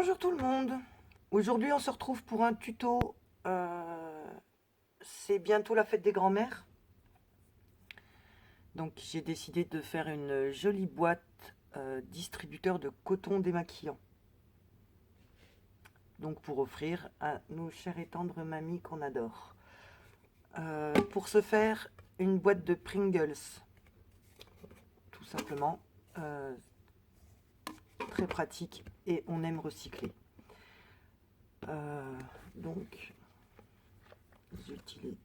Bonjour tout le monde. Aujourd'hui on se retrouve pour un tuto. C'est bientôt la fête des grands-mères. Donc j'ai décidé de faire une jolie boîte distributeur de coton démaquillant. Donc pour offrir à nos chères et tendres mamies qu'on adore. Pour ce faire, une boîte de Pringles. Tout simplement. Très pratique et on aime recycler. Donc j'utilise.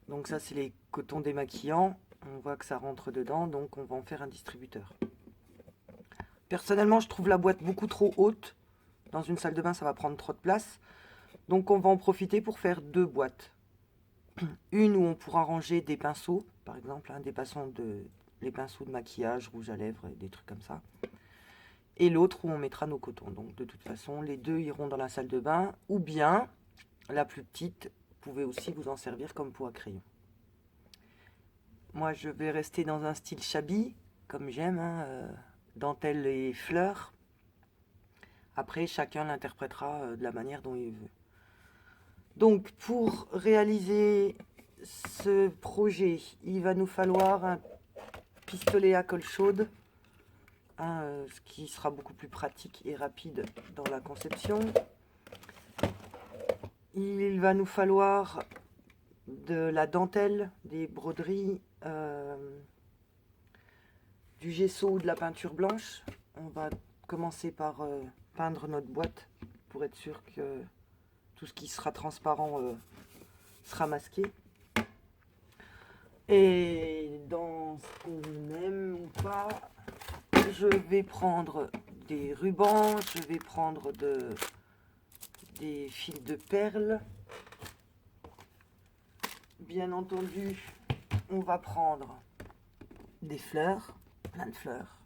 Donc ça c'est les cotons démaquillants. On voit que ça rentre dedans, donc on va en faire un distributeur. Personnellement, je trouve la boîte beaucoup trop haute. Dans une salle de bain, ça va prendre trop de place. Donc on va en profiter pour faire deux boîtes. Une où on pourra ranger des pinceaux, par exemple, hein, les pinceaux de maquillage, rouge à lèvres, des trucs comme ça. Et l'autre où on mettra nos cotons. Donc de toute façon, les deux iront dans la salle de bain. Ou bien, la plus petite, vous pouvez aussi vous en servir comme pour à crayon. Moi, je vais rester dans un style shabby, comme j'aime, hein, dentelle et fleurs. Après, chacun l'interprétera de la manière dont il veut. Donc, pour réaliser ce projet, il va nous falloir un pistolet à colle chaude, hein, ce qui sera beaucoup plus pratique et rapide dans la conception. Il va nous falloir de la dentelle, des broderies, du gesso ou de la peinture blanche. On va commencer par peindre notre boîte pour être sûr que tout ce qui sera transparent sera masqué. Et dans ce qu'on aime ou pas, je vais prendre des rubans, je vais prendre des fils de perles. Bien entendu, on va prendre des fleurs, plein de fleurs.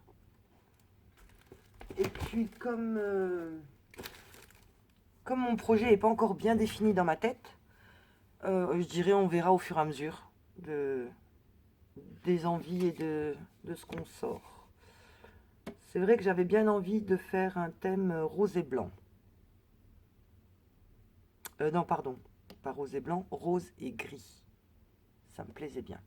Et puis comme mon projet n'est pas encore bien défini dans ma tête, je dirais on verra au fur et à mesure des envies et de ce qu'on sort. C'est vrai que j'avais bien envie de faire un thème rose et blanc. Non, pardon, pas rose et blanc, rose et gris. Ça me plaisait bien.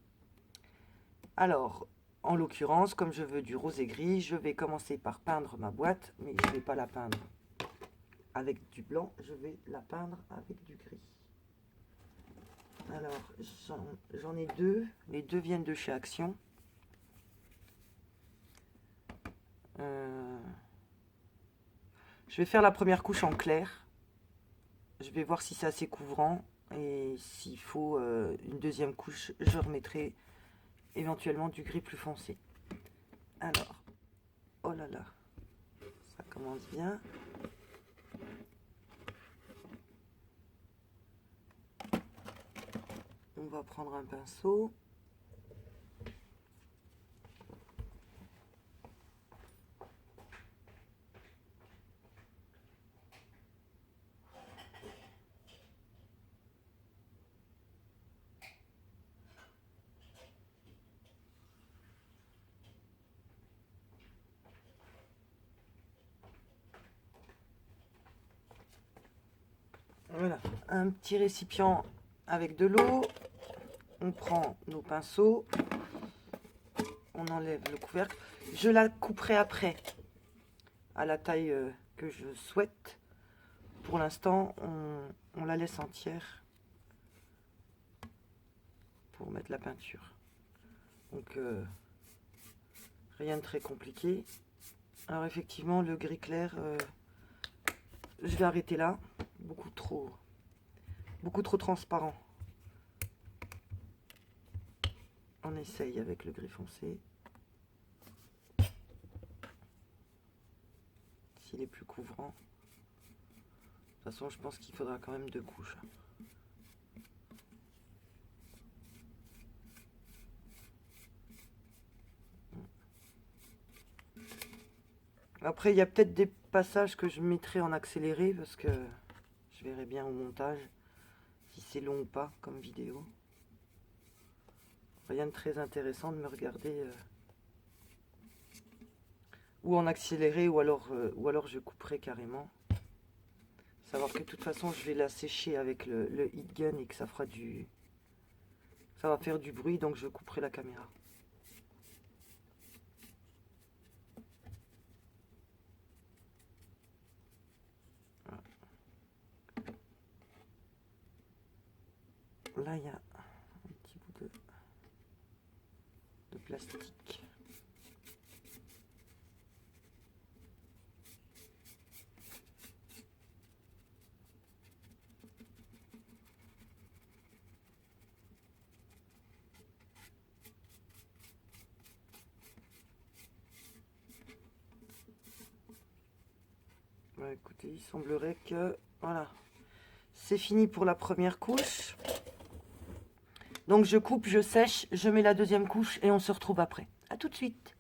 Alors, en l'occurrence, comme je veux du rose et gris, je vais commencer par peindre ma boîte, mais je ne vais pas la peindre avec du blanc, je vais la peindre avec du gris. Alors, j'en ai deux, les deux viennent de chez Action. Je vais faire la première couche en clair. Je vais voir si c'est assez couvrant, et s'il faut une deuxième couche, je remettrai éventuellement du gris plus foncé. Alors, oh là là, ça commence bien. On va prendre un pinceau. Voilà, un petit récipient avec de l'eau. On prend nos pinceaux. On enlève le couvercle. Je la couperai après à la taille que je souhaite. Pour l'instant, on la laisse entière pour mettre la peinture. Donc, rien de très compliqué. Alors effectivement, le gris clair, je vais arrêter là. Beaucoup trop transparent. On essaye avec le gris foncé. S'il est plus couvrant. De toute façon, je pense qu'il faudra quand même deux couches. Après, il y a peut-être des passages que je mettrai en accéléré parce que je verrai bien au montage si c'est long ou pas comme vidéo. Rien de très intéressant de me regarder ou en accéléré, ou alors je couperai carrément. Savoir que de toute façon je vais la sécher avec le heat gun et que ça fera ça va faire du bruit, donc je couperai la caméra. Voilà. Là il y a un petit bout de plastique. Bah, écoutez, il semblerait que voilà, c'est fini pour la première couche. Donc je coupe, je sèche, je mets la deuxième couche et on se retrouve après. À tout de suite.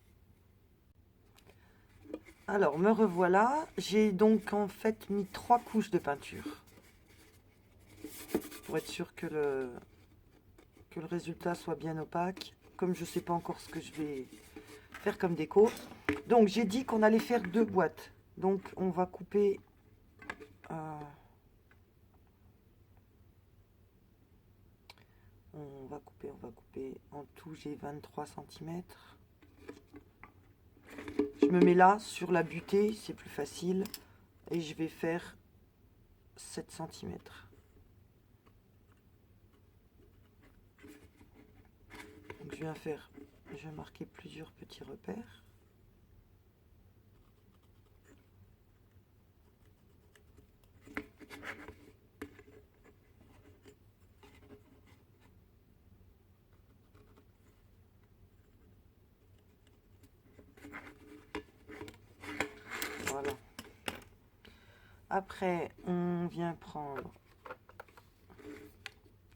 Alors me revoilà. J'ai donc en fait mis 3 couches de peinture pour être sûr que le résultat soit bien opaque. Comme je ne sais pas encore ce que je vais faire comme déco. Donc j'ai dit qu'on allait faire 2 boîtes. Donc on va couper on va couper. En tout j'ai 23 cm. Je me mets là sur la butée, c'est plus facile. Et je vais faire 7 cm. Donc je vais marquer plusieurs petits repères. Voilà. Après, on vient prendre...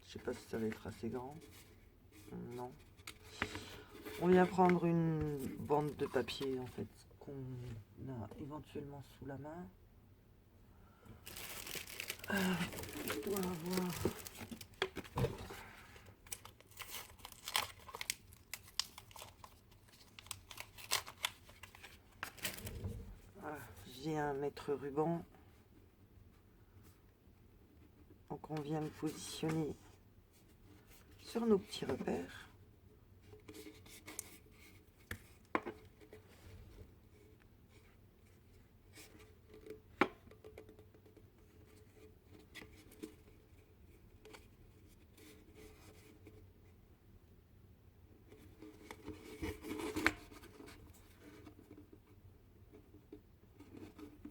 Je sais pas si ça va être assez grand. Non. On vient prendre une bande de papier, en fait, qu'on a éventuellement sous la main. Je dois avoir... Voilà, j'ai un mètre ruban. Donc on vient le positionner sur nos petits repères.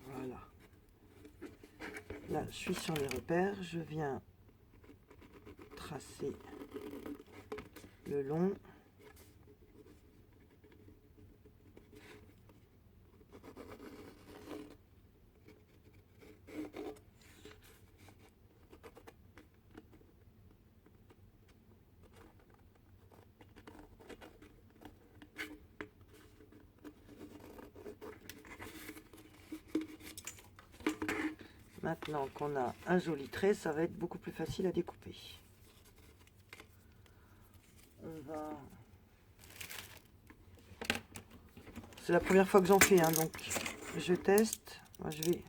Voilà. Là, je suis sur les repères. Je viens tracer le long. Maintenant qu'on a un joli trait, ça va être beaucoup plus facile à découper. On va... C'est la première fois que j'en fais, hein, donc je teste. Moi, je vais...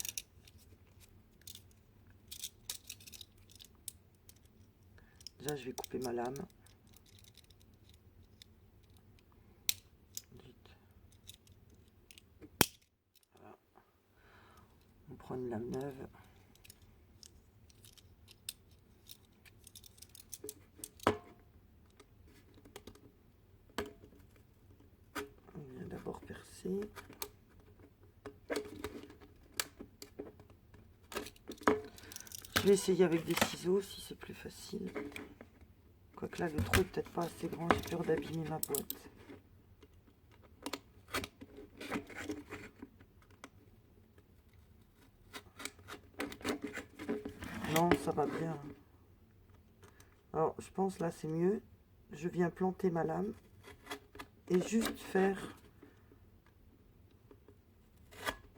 Déjà, je vais couper ma lame. Voilà. On prend une lame neuve. On vient d'abord percer. Je vais essayer avec des ciseaux si c'est plus facile. Quoique là, le trou est peut-être pas assez grand, j'ai peur d'abîmer ma boîte. Non, ça va bien. Alors, je pense là, c'est mieux. Je viens planter ma lame et juste faire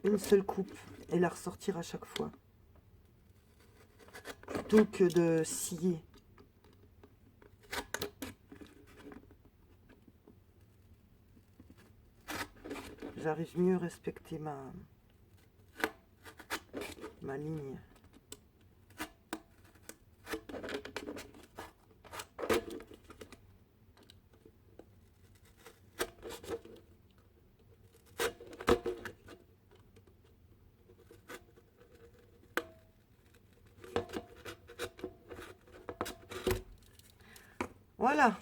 une seule coupe et la ressortir à chaque fois. Plutôt que de scier. j'arrive mieux à respecter ma ligne. Voilà.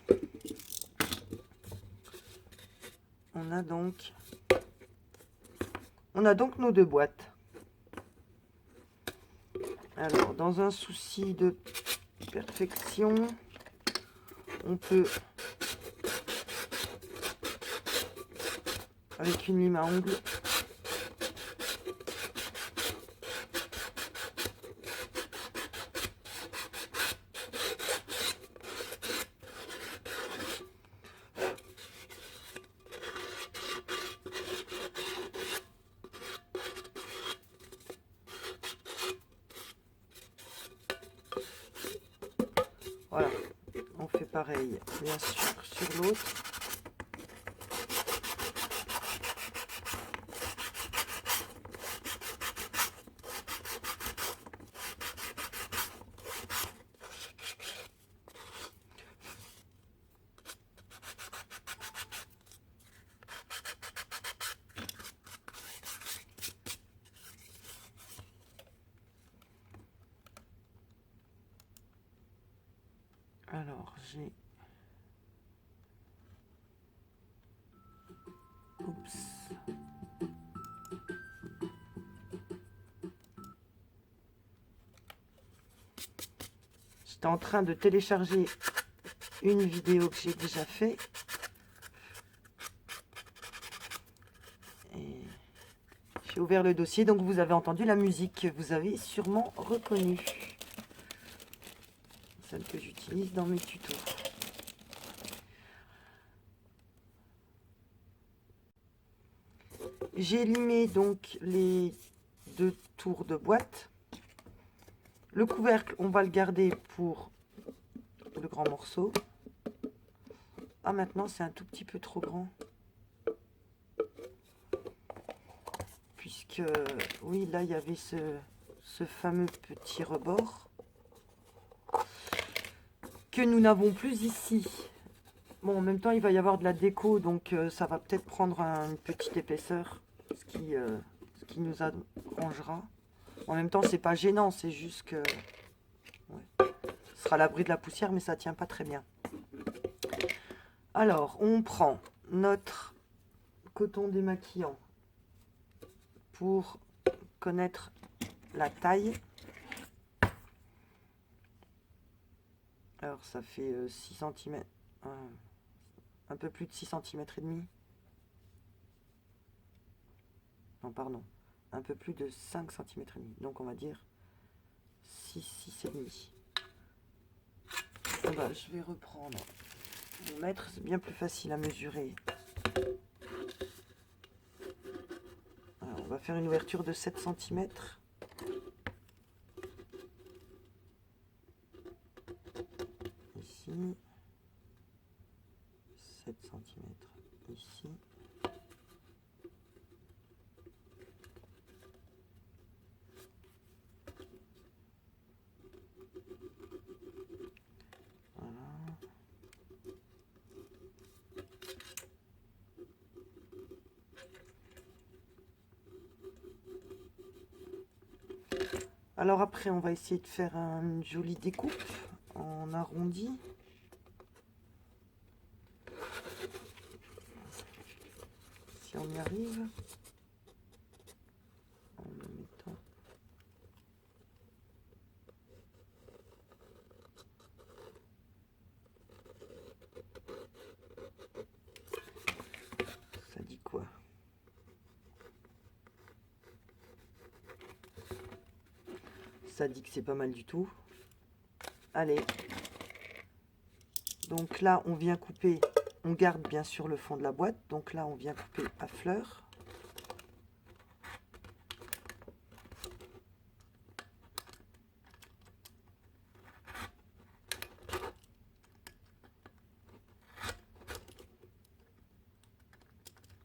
On a donc nos deux boîtes. Alors, dans un souci de perfection, on peut, avec une lime à ongles, voilà, on fait pareil, bien sûr, sur l'autre. Alors, j'ai... Oups. J'étais en train de télécharger une vidéo que j'ai déjà fait. Et j'ai ouvert le dossier, donc vous avez entendu la musique que vous avez sûrement reconnue. Celle que j'utilise dans mes tutos. J'ai limé donc les deux tours de boîte. Le couvercle, on va le garder pour le grand morceau. Ah, maintenant, c'est un tout petit peu trop grand. Puisque, oui, là, il y avait ce fameux petit rebord que nous n'avons plus ici. Bon, en même temps, il va y avoir de la déco, donc ça va peut-être prendre une petite épaisseur, ce qui nous arrangera. En même temps, c'est pas gênant, c'est juste que... Ouais. Ce sera à l'abri de la poussière, mais ça tient pas très bien. Alors, on prend notre coton démaquillant pour connaître la taille. Alors, ça fait 6 cm, un peu plus de 6 cm et demi. Non, pardon, un peu plus de 5 cm et demi. Donc, on va dire 6 et demi. Bah, je vais reprendre mon mètre, c'est bien plus facile à mesurer. Alors, on va faire une ouverture de 7 cm. Ici. 7 cm ici. Voilà. Alors après, on va essayer de faire une jolie découpe en arrondi. Si on y arrive. En le mettant. Ça dit quoi? Ça dit que c'est pas mal du tout. Allez. Donc là, on vient couper. On garde bien sûr le fond de la boîte. Donc là, on vient couper à fleur.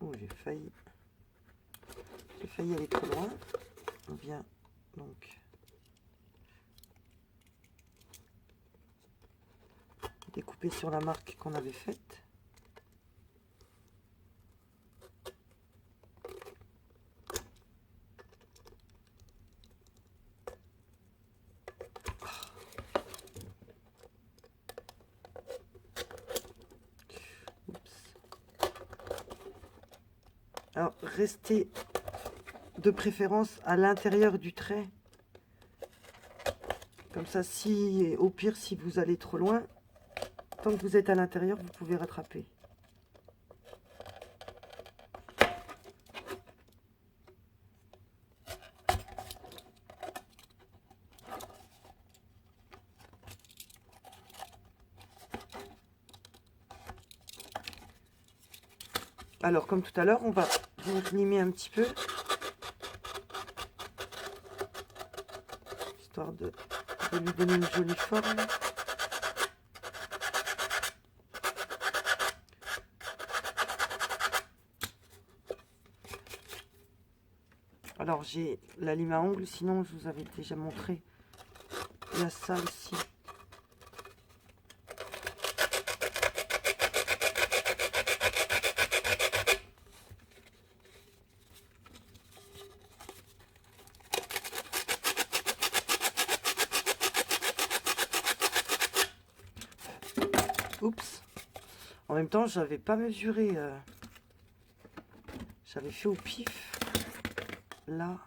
Oh, j'ai failli. failli aller trop loin. On vient donc découper sur la marque qu'on avait faite. Alors, restez de préférence à l'intérieur du trait. Comme ça, si au pire, si vous allez trop loin, tant que vous êtes à l'intérieur, vous pouvez rattraper. Alors, comme tout à l'heure, on va limer un petit peu. Histoire de lui donner une jolie forme. Alors, j'ai la lime à ongles, sinon je vous avais déjà montré. Il y a ça aussi. Oups. En même temps, j'avais pas mesuré. J'avais fait au pif. Là,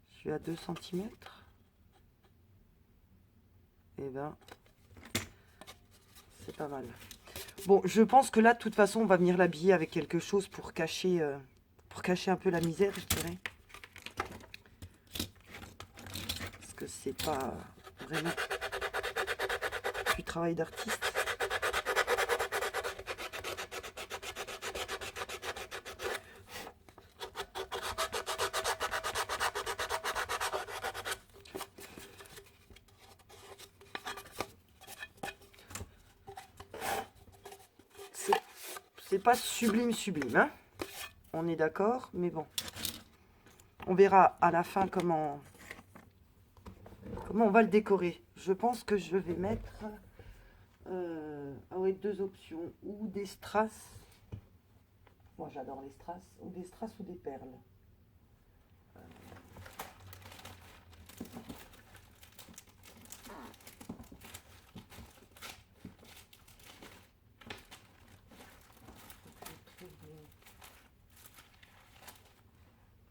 je suis à 2 cm. Et ben, c'est pas mal. Bon, je pense que là, de toute façon, on va venir l'habiller avec quelque chose pour cacher un peu la misère, je dirais. Parce que c'est pas vraiment du travail d'artiste. C'est pas sublime, hein. On est d'accord, mais bon. On verra à la fin comment on va le décorer. Je pense que je vais mettre ah ouais, 2 options. Ou des strass. Moi, j'adore les strass. Ou des strass ou des perles.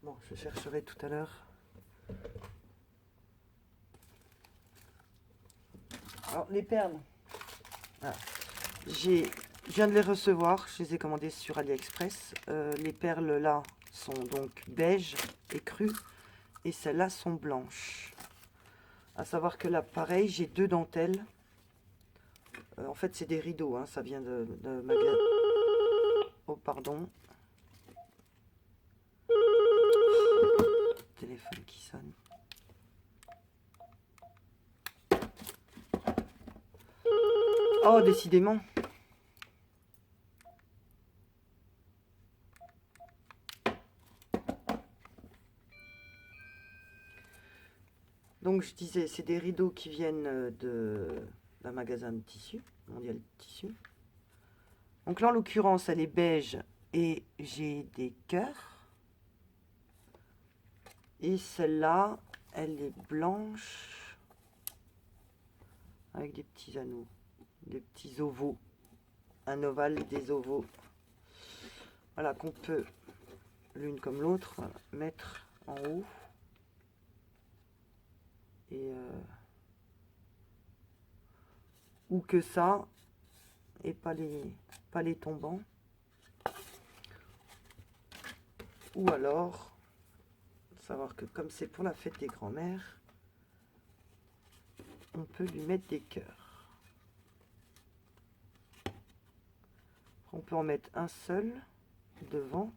Bon, je chercherai tout à l'heure. Alors, les perles. Ah. Je viens de les recevoir. Je les ai commandées sur AliExpress. Les perles là sont donc beige et crues. Et celles-là sont blanches. À savoir que là, pareil, j'ai 2 dentelles. En fait, c'est des rideaux. Hein, ça vient de magasin. Oh, pardon. Téléphone qui sonne. Oh, décidément. Donc, je disais, c'est des rideaux qui viennent d'un magasin de tissu, Mondial Tissu. Donc là, en l'occurrence, elle est beige et j'ai des cœurs. Et celle-là, elle est blanche avec des petits anneaux, des petits ovaux. Un ovale, des ovaux. Voilà, qu'on peut, l'une comme l'autre, mettre en haut. Et ou que ça, et pas les tombants. Ou alors, savoir que comme c'est pour la fête des grands-mères, on peut lui mettre des cœurs. On peut en mettre un seul devant.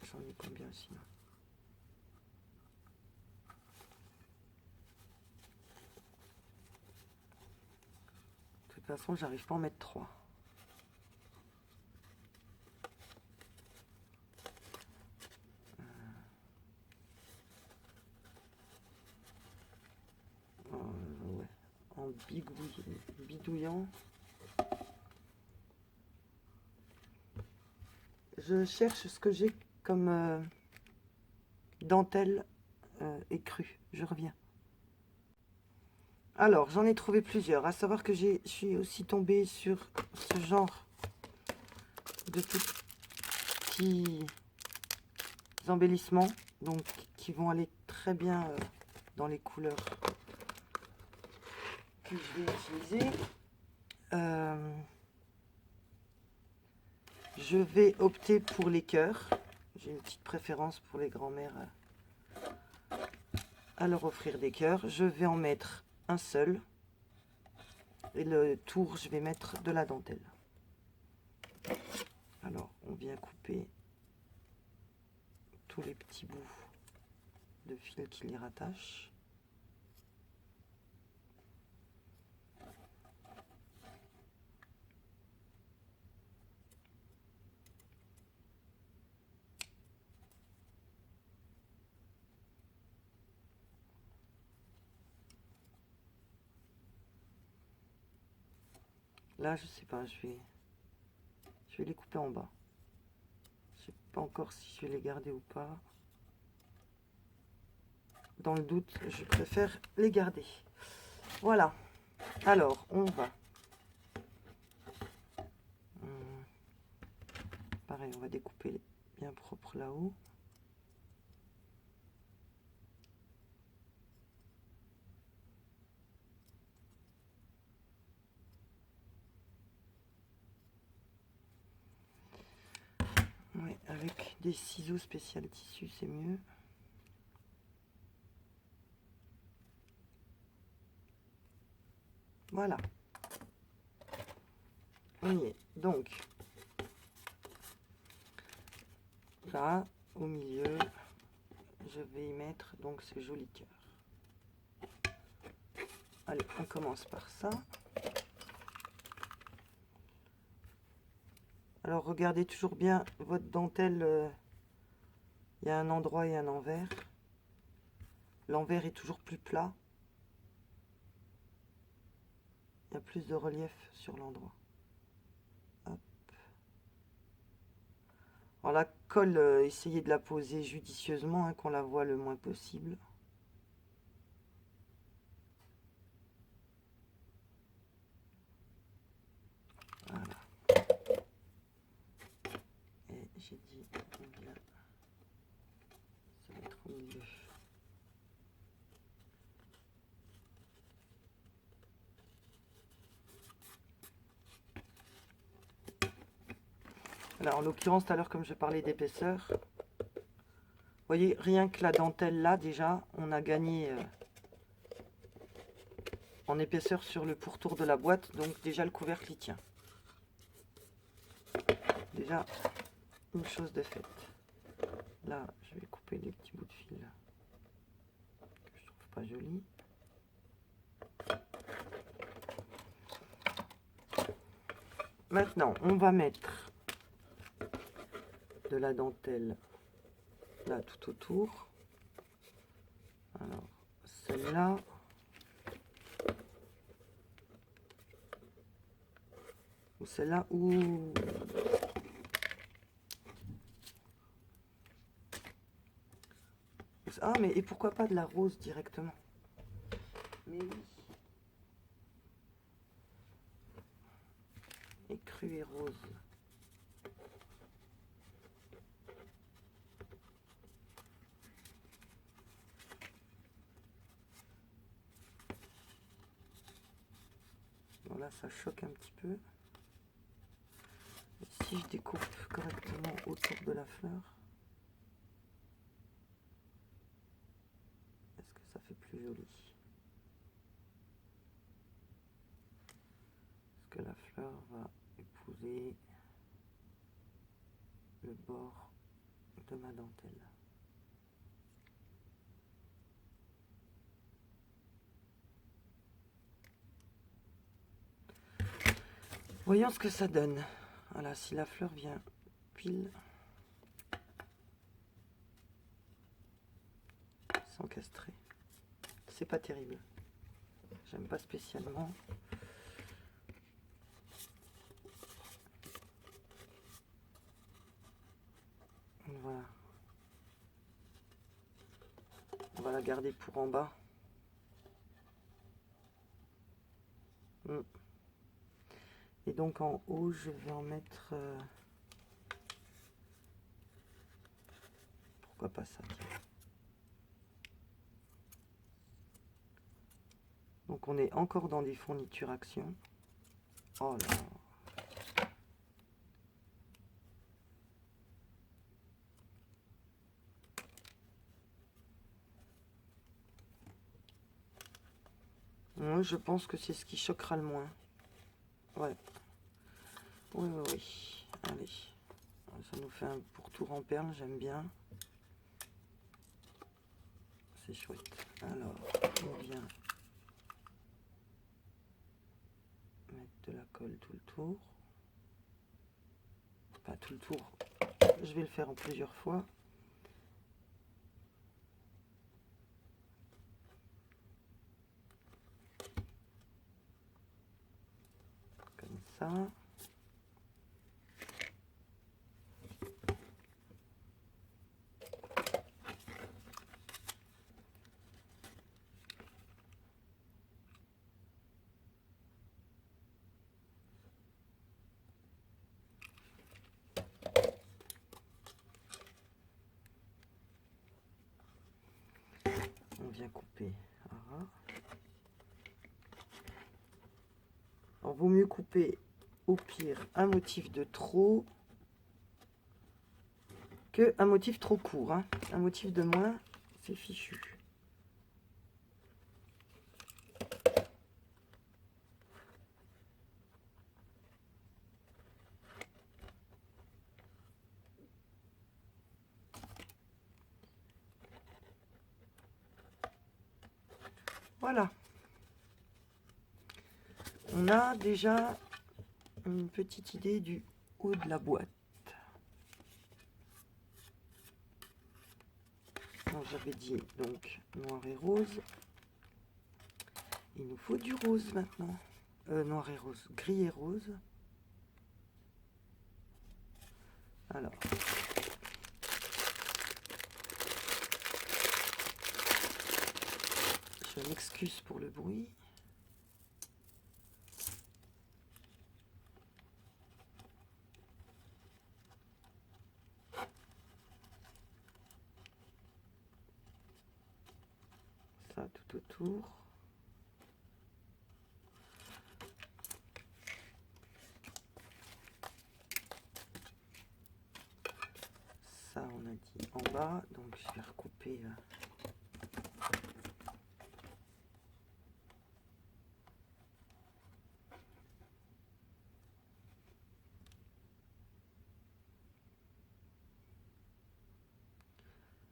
J'en ai combien sinon? De toute façon, j'arrive pas à en mettre 3. bidouillant. Je cherche ce que j'ai comme dentelle écrue. Je reviens. Alors, j'en ai trouvé plusieurs. À savoir que je suis aussi tombée sur ce genre de petits embellissements, donc qui vont aller très bien dans les couleurs que je vais utiliser. Je vais opter pour les cœurs. J'ai une petite préférence pour les grands-mères à leur offrir des cœurs. Je vais en mettre un seul. Et le tour, je vais mettre de la dentelle. Alors, on vient couper tous les petits bouts de fil qui les rattachent. Là, je sais pas, je vais les couper en bas. Je sais pas encore si je vais les garder ou pas. Dans le doute, je préfère les garder. Voilà. Alors, on va. Pareil, on va découper bien propre là-haut. Oui, avec des ciseaux spécial tissu, c'est mieux. Voilà. On y est. Donc, là, au milieu, je vais y mettre donc ce joli cœur. Allez, on commence par ça. Alors, regardez toujours bien votre dentelle. Il y a un endroit et un envers. L'envers est toujours plus plat. Il y a plus de relief sur l'endroit. Alors la colle, essayez de la poser judicieusement, hein, qu'on la voit le moins possible. Voilà. Et j'ai dit, on vient se mettre au milieu. Alors en l'occurrence, tout à l'heure, comme je parlais d'épaisseur, vous voyez, rien que la dentelle là, déjà, on a gagné en épaisseur sur le pourtour de la boîte, donc déjà le couvercle y tient. Déjà, une chose de faite. Là, je vais couper les petits bouts de fil que je trouve pas jolis. Maintenant, on va mettre de la dentelle là tout autour. Alors, celle-là. Ou celle-là ou... Ah, mais et pourquoi pas de la rose directement? Mais oui. Écru et rose. Bon, là, ça choque un petit peu. Et si je découpe correctement autour de la fleur, est-ce que ça fait plus joli? Est-ce que la fleur va épouser le bord de ma dentelle? Voyons ce que ça donne. Voilà, si la fleur vient pile, s'encastrer, c'est pas terrible. j'aime pas spécialement. Voilà. On va la garder pour en bas. Et donc en haut, je vais en mettre... pourquoi pas ça, tiens. Donc on est encore dans des fournitures Action. Oh là. Moi, je pense que c'est ce qui choquera le moins. Ouais. Oui, oui, oui. Allez. Ça nous fait un pourtour en perles, j'aime bien. C'est chouette. Alors, on vient mettre de la colle tout le tour. Pas tout le tour. Je vais le faire en plusieurs fois. Comme ça. On vient couper. Voilà. Alors, vaut mieux couper au pire un motif de trop que un motif trop court. Hein. Un motif de moins, c'est fichu. Voilà. On a déjà une petite idée du haut de la boîte. J'avais dit donc noir et rose. Il nous faut du rose maintenant. Noir et rose, gris et rose. Alors. Je m'excuse pour le bruit. Ça tout autour. Ça on a dit en bas, donc je vais recouper.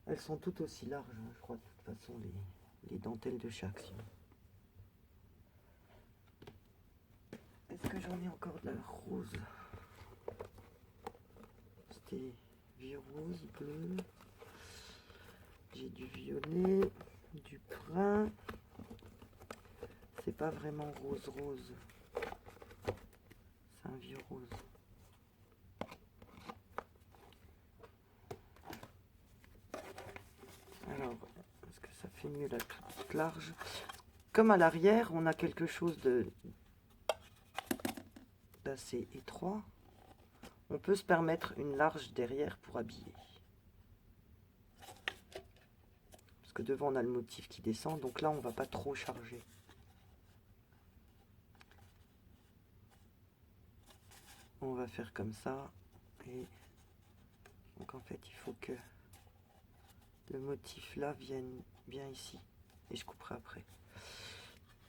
Elles sont toutes aussi larges, hein, je crois, de toute façon, les dentelles de chez Action. Est-ce que j'en ai encore de la rose? C'était vieux rose, bleu. J'ai du violet, du brun. C'est pas vraiment rose rose. C'est un vieux rose. Alors, est-ce que ça fait mieux la toute large? Comme à l'arrière, on a quelque chose d'assez étroit. On peut se permettre une large derrière pour habiller. Parce que devant, on a le motif qui descend. Donc là, on va pas trop charger. On va faire comme ça. Et donc en fait, il faut que le motif là vienne bien ici. Et je couperai après.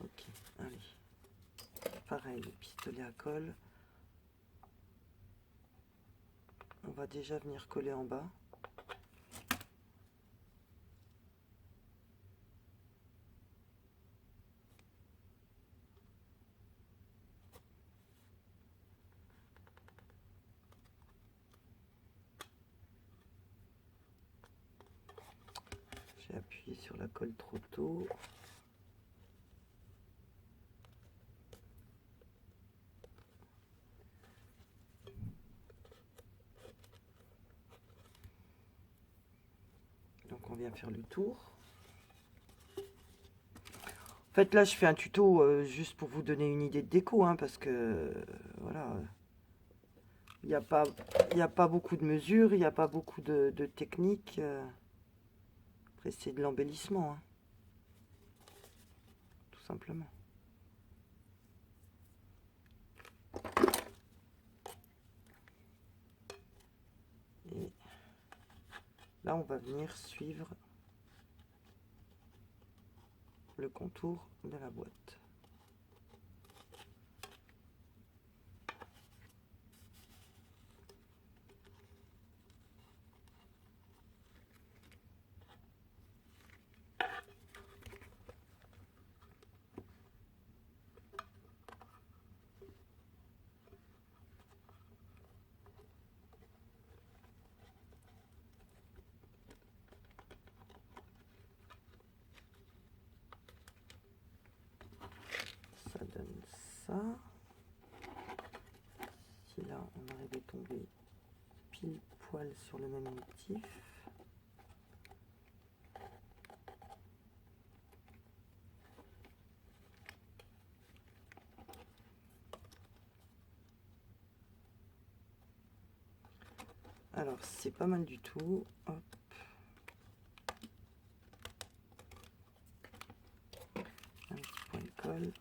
Ok, allez. Pareil, le pistolet à colle. On va déjà venir coller en bas. J'ai appuyé sur la colle trop tôt. vient faire le tour. En fait, là, je fais un tuto juste pour vous donner une idée de déco, hein, parce que, voilà, il n'y a pas beaucoup de mesures, il n'y a pas beaucoup de techniques. Après, c'est de l'embellissement, hein, tout simplement. Et là, on va venir suivre le contour de la boîte. Ça donne ça. Si là, on arrive à tomber pile poil sur le même motif. Alors, c'est pas mal du tout. Hop. Un petit point de colle.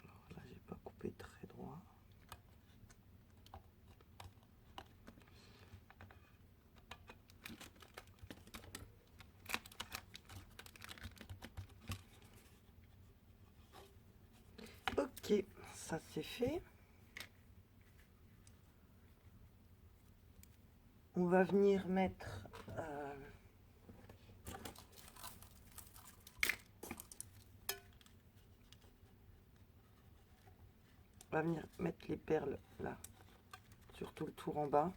Alors là, j'ai pas coupé très droit. Ok, ça c'est fait. On va venir mettre les perles là, surtout le tour en bas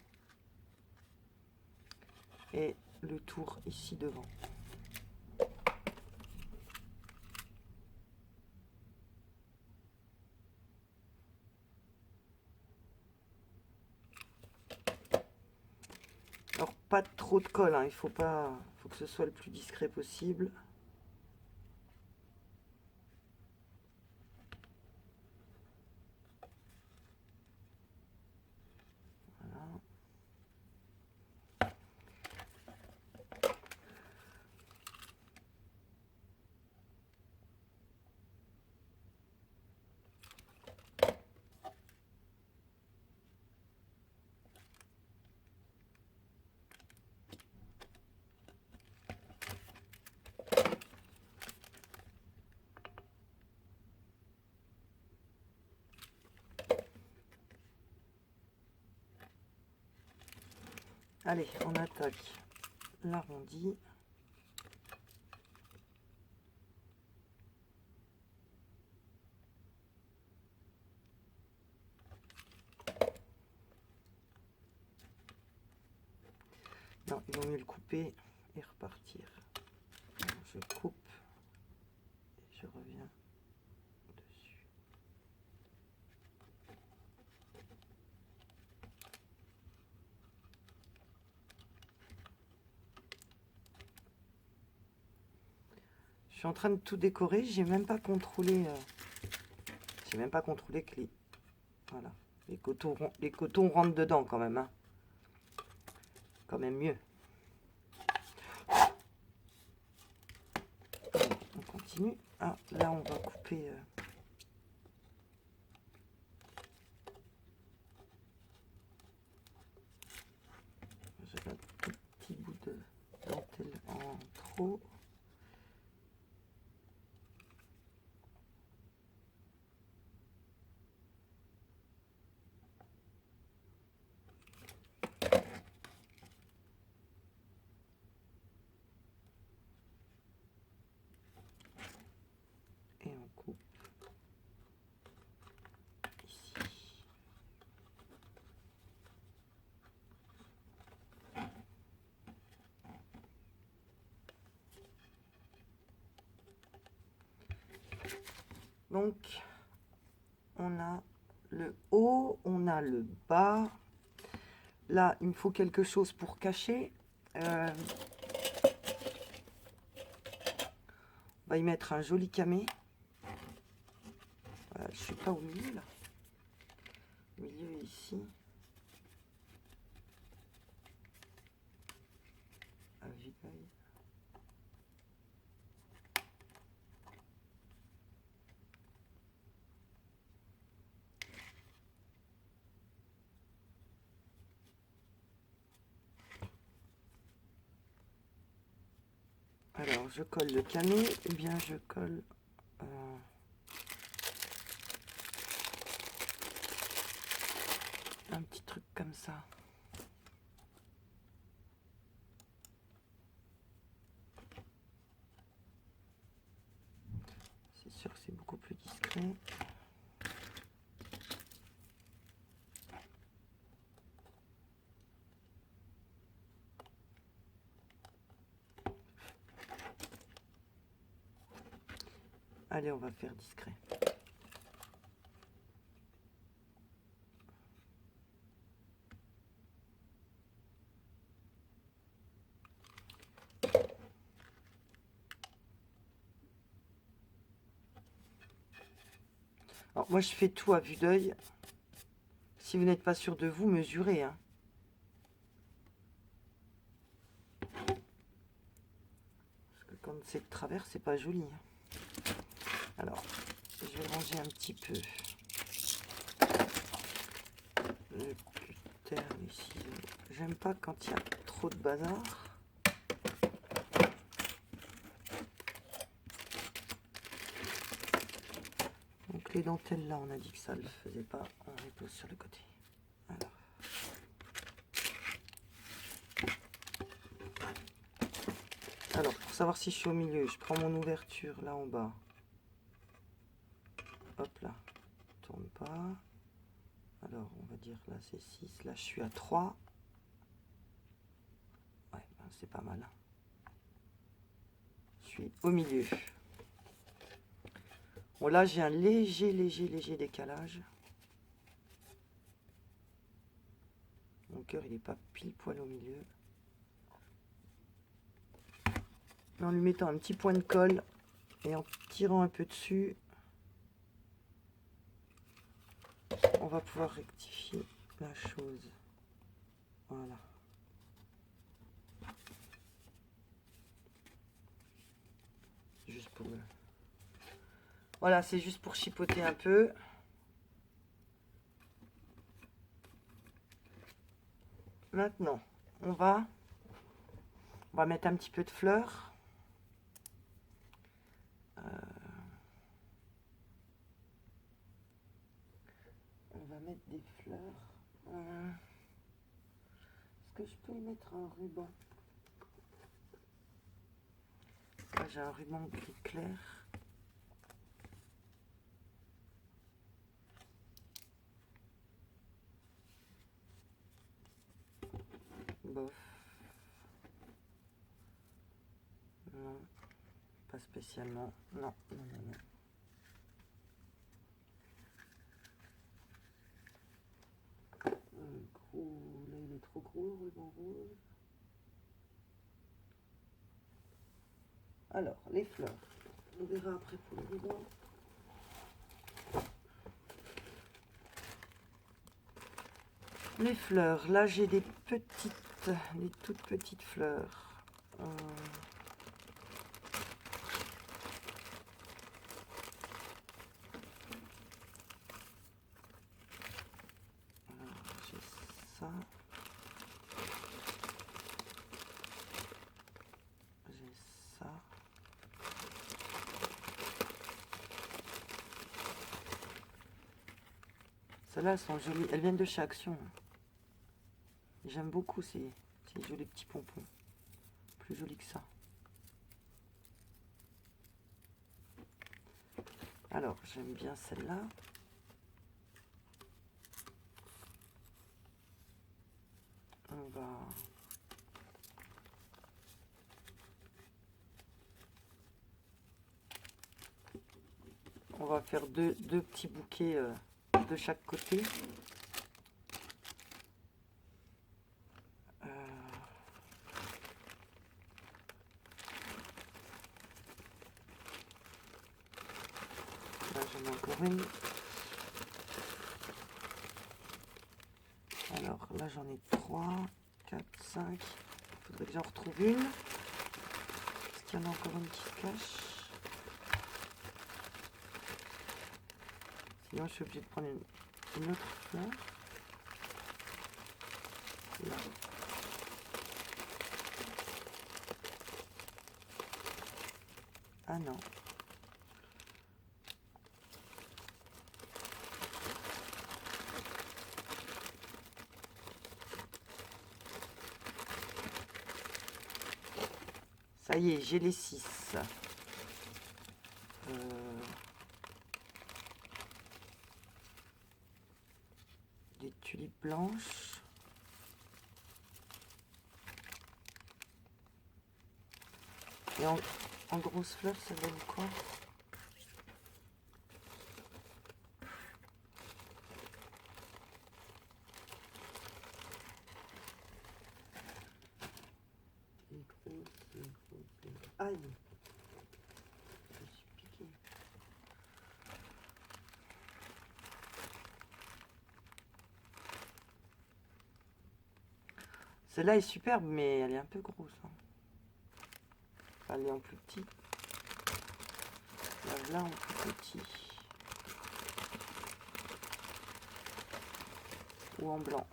et le tour ici devant. Alors pas trop de colle, hein, il faut que ce soit le plus discret possible. Voilà. Allez, on attaque l'arrondi. Non, il vaut mieux le couper et repartir. Alors, je coupe et je reviens dessus. Je suis en train de tout décorer, j'ai même pas contrôlé que voilà, les cotons rentrent dedans quand même, hein. Quand même mieux. On continue. Ah, là on va couper. J'ai un petit bout de dentelle en trop. Et on coupe ici. Donc, on a le haut, on a le bas. Là, il me faut quelque chose pour cacher. On va y mettre un joli camé. Voilà, je ne suis pas au milieu, là. Le milieu est ici. À vue d'œil. Alors, je colle le camé, ou bien je colle un petit truc comme ça. C'est sûr que c'est beaucoup plus discret. Allez, on va faire discret. Alors, moi, je fais tout à vue d'œil. Si vous n'êtes pas sûr de vous, mesurez. Hein. Parce que quand c'est de travers, c'est pas joli. Hein. Alors, je vais ranger un petit peu le cutter, les ciseaux. J'aime pas quand il y a trop de bazar. Donc les dentelles là, on a dit que ça ne le faisait pas. On les pose sur le côté. Alors, pour savoir si je suis au milieu, je prends mon ouverture là en bas. Hop là, tourne pas. Alors, on va dire là c'est 6, là je suis à 3. Ouais, ben, c'est pas mal. Je suis au milieu. Bon, là j'ai un léger décalage. Mon cœur il n'est pas pile poil au milieu. Mais en lui mettant un petit point de colle et en tirant un peu dessus, on va pouvoir rectifier la chose. Voilà. Juste pour... Voilà, c'est juste pour chipoter un peu. Maintenant, on va mettre un petit peu de fleurs. On va mettre des fleurs. Est-ce que je peux y mettre un ruban? Là, j'ai un ruban gris clair. Bof. Non, pas spécialement. Non. Gros, là il est trop gros, le ruban rouge. Alors, les fleurs. On verra après pour le ruban. Les fleurs, là j'ai des toutes petites fleurs. J'ai ça. J'ai ça. Celles-là, elles sont jolies. Elles viennent de chez Action. J'aime beaucoup ces jolis petits pompons. Plus jolis que ça. Alors, j'aime bien celle-là. On va... On va faire deux petits bouquets de chaque côté. Là, j'en ai encore une. Alors là, j'en ai 3, 4, 5. Il faudrait que j'en retrouve une. Est-ce qu'il y en a encore une qui se cache? Sinon, je suis obligée de prendre une autre fleur. Là. Ah non. Ça y est, j'ai les 6. Des tulipes blanches. Et en grosses fleurs, ça donne quoi? Aïe, je suis piquée. Celle-là est superbe, mais elle est un peu grosse. Hein. Elle est en plus petit. Là en plus petit. Ou en blanc.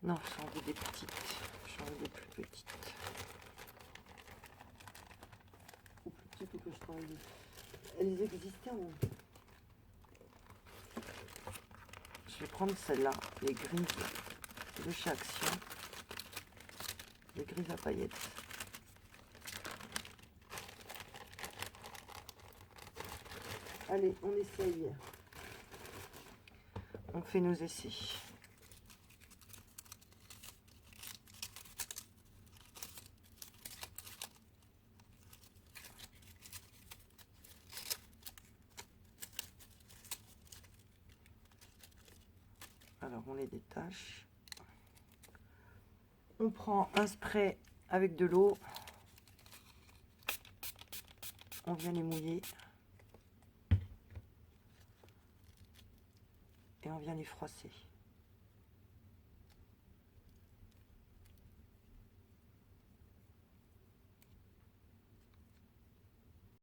Non, j'en veux des petites. J'en veux des plus petites. Ou plus petites ou que je travaille. Elles existaient en... Je vais prendre celle-là, les grises de chez Action. Les grises à paillettes. Allez, on essaye. On fait nos essais. Alors, on les détache. On prend un spray avec de l'eau. On vient les mouiller. Et on vient les froisser.